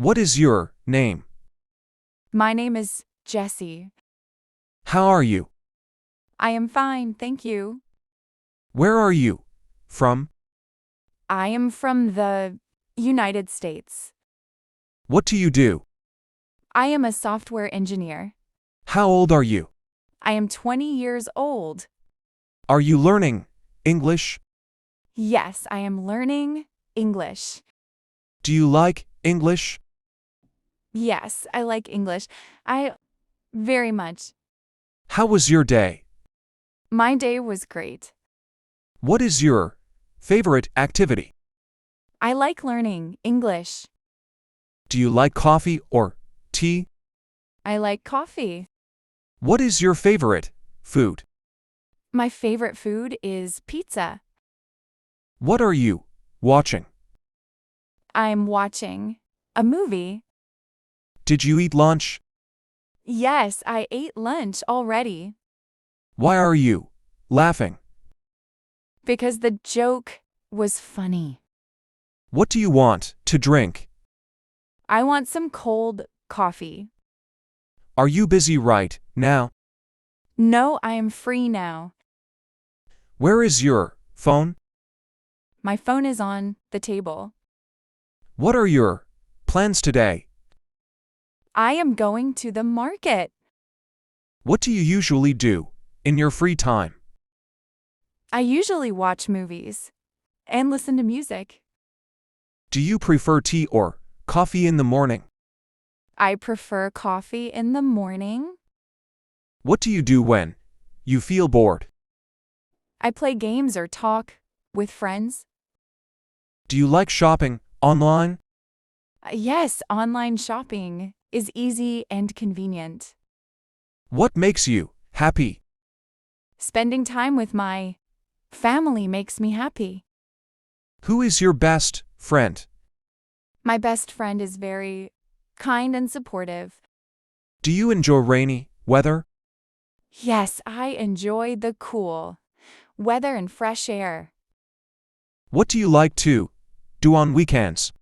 What is your name? My name is Jessie. How are you? I am fine, thank you. Where are you from? I am from the United States. What do you do? I am a software engineer. How old are you? I am 20 years old. Are you learning English? Yes, I am learning English. Do you like English? Yes, I like English. I very much. How was your day? My day was great. What is your favorite activity? I like learning English. Do you like coffee or tea? I like coffee. What is your favorite food? My favorite food is pizza. What are you watching? I'm watching a movie. Did you eat lunch? Yes, I ate lunch already. Why are you laughing? Because the joke was funny. What do you want to drink? I want some cold coffee. Are you busy right now? No, I am free now. Where is your phone? My phone is on the table. What are your plans today? I am going to the market. What do you usually do in your free time? I usually watch movies and listen to music. Do you prefer tea or coffee in the morning? I prefer coffee in the morning. What do you do when you feel bored? I play games or talk with friends. Do you like shopping online? Yes, online shopping is easy and convenient. What makes you happy? Spending time with my family makes me happy. Who is your best friend? My best friend is very kind and supportive. Do you enjoy rainy weather? Yes, I enjoy the cool weather and fresh air. What do you like to do on weekends?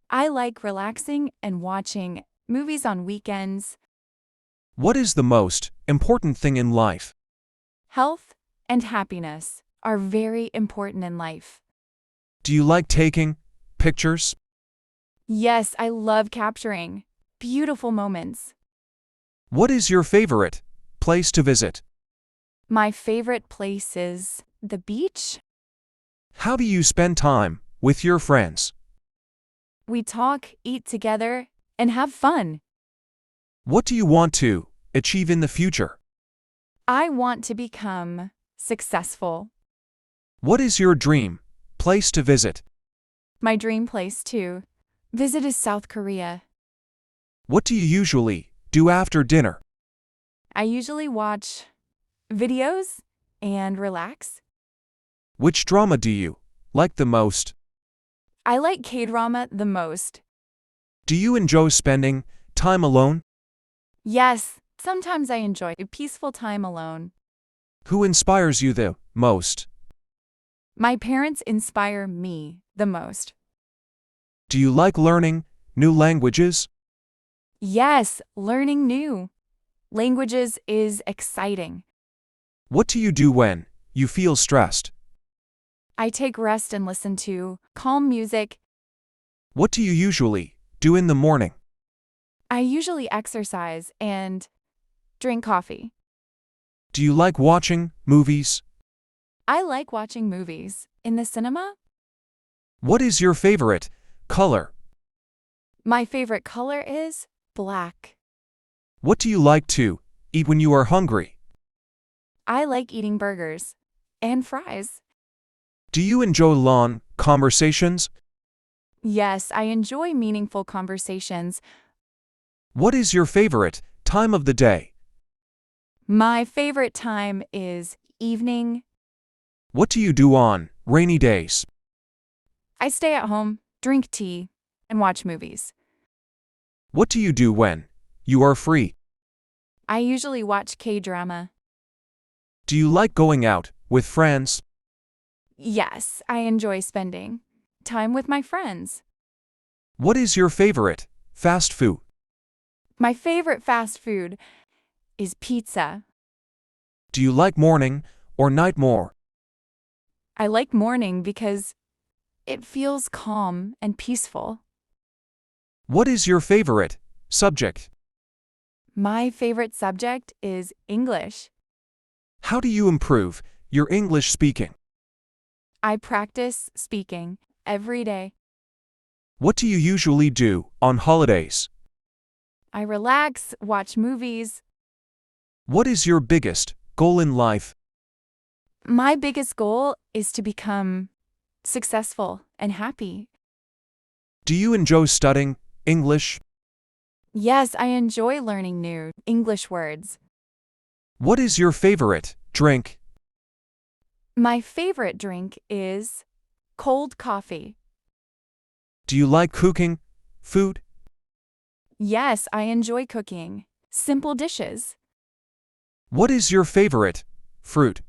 I like relaxing and watching movies on weekends. What is the most important thing in life? Health and happiness are very important in life. Do you like taking pictures? Yes, I love capturing beautiful moments. What is your favorite place to visit? My favorite place is the beach. How do you spend time with your friends? We talk, eat together, and have fun. What do you want to achieve in the future? I want to become successful. What is your dream place to visit? My dream place to visit is South Korea. What do you usually do after dinner? I usually watch videos and relax. Which drama do you like the most? I like K-drama the most. Do you enjoy spending time alone? Yes, sometimes I enjoy a peaceful time alone. Who inspires you the most? My parents inspire me the most. Do you like learning new languages? Yes, learning new languages is exciting. What do you do when you feel stressed? I take rest and listen to calm music. What do you usually do in the morning? I usually exercise and drink coffee. Do you like watching movies? I like watching movies in the cinema. What is your favorite color? My favorite color is black. What do you like to eat when you are hungry? I like eating burgers and fries. Do you enjoy long conversations? Yes, I enjoy meaningful conversations. What is your favorite time of the day? My favorite time is evening. What do you do on rainy days? I stay at home, drink tea, and watch movies. What do you do when you are free? I usually watch K-drama. Do you like going out with friends? Yes, I enjoy spending time with my friends. What is your favorite fast food? My favorite fast food is pizza. Do you like morning or night more? I like morning because it feels calm and peaceful. What is your favorite subject? My favorite subject is English. How do you improve your English speaking? I practice speaking every day. What do you usually do on holidays? I relax, watch movies. What is your biggest goal in life? My biggest goal is to become successful and happy. Do you enjoy studying English? Yes, I enjoy learning new English words. What is your favorite drink? My favorite drink is cold coffee. Do you like cooking food? Yes, I enjoy cooking simple dishes. What is your favorite fruit?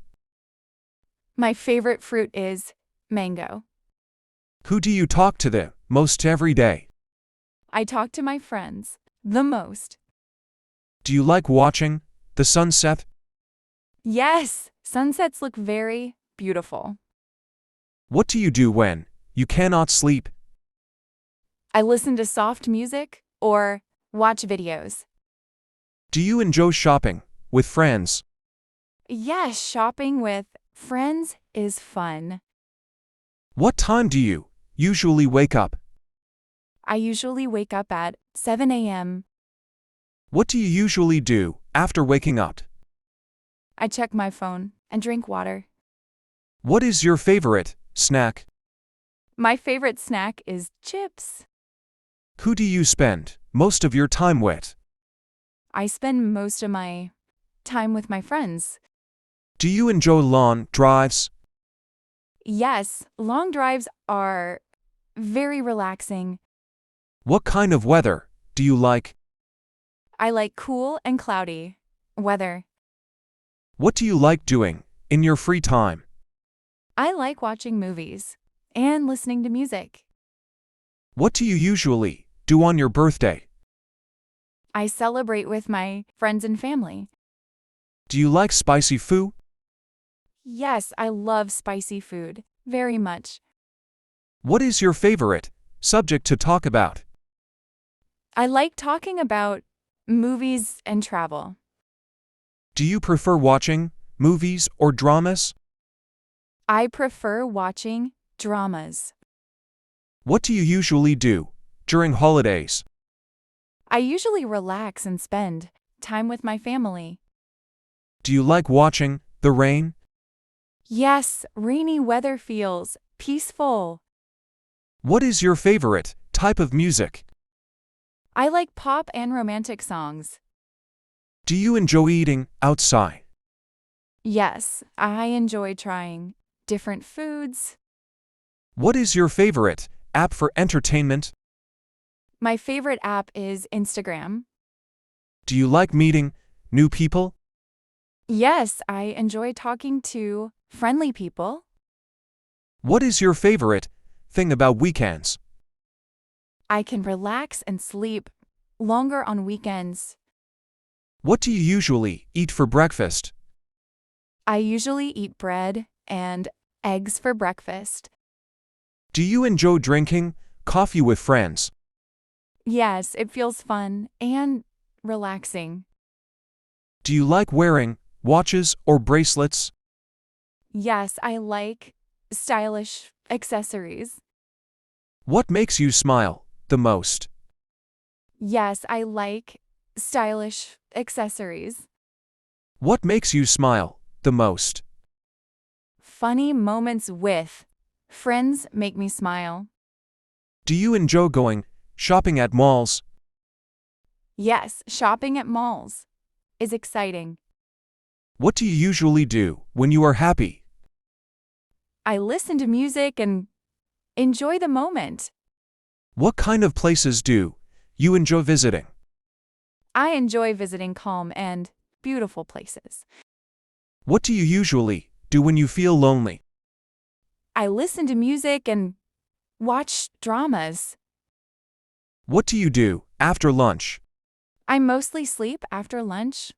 My favorite fruit is mango. Who do you talk to the most every day? I talk to my friends the most. Do you like watching the sunset? Yes, sunsets look very beautiful. What do you do when you cannot sleep? I listen to soft music or watch videos. Do you enjoy shopping with friends? Yes, shopping with friends is fun. What time do you usually wake up? I usually wake up at 7 a.m. What do you usually do after waking up? I check my phone and drink water. What is your favorite snack? My favorite snack is chips. Who do you spend most of your time with? I spend most of my time with my friends. Do you enjoy long drives? Yes, long drives are very relaxing. What kind of weather do you like? I like cool and cloudy weather. What do you like doing in your free time? I like watching movies and listening to music. What do you usually do on your birthday? I celebrate with my friends and family. Do you like spicy food? Yes, I love spicy food very much. What is your favorite subject to talk about? I like talking about movies and travel. Do you prefer watching movies or dramas? I prefer watching dramas. What do you usually do during holidays? I usually relax and spend time with my family. Do you like watching the rain? Yes, rainy weather feels peaceful. What is your favorite type of music? I like pop and romantic songs. Do you enjoy eating outside? Yes, I enjoy trying different foods. What is your favorite app for entertainment? My favorite app is Instagram. Do you like meeting new people? Yes, I enjoy talking to friendly people. What is your favorite thing about weekends? I can relax and sleep longer on weekends. What do you usually eat for breakfast? I usually eat bread and eggs for breakfast. Do you enjoy drinking coffee with friends? Yes, it feels fun and relaxing. Do you like wearing watches or bracelets? Yes, I like stylish accessories. What makes you smile the most? Yes, I like stylish accessories. What makes you smile the most? Funny moments with friends make me smile. Do you enjoy going shopping at malls? Yes, shopping at malls is exciting. What do you usually do when you are happy? I listen to music and enjoy the moment. What kind of places do you enjoy visiting? I enjoy visiting calm and beautiful places. What do you usually do when you feel lonely? I listen to music and watch dramas. What do you do after lunch? I mostly sleep after lunch.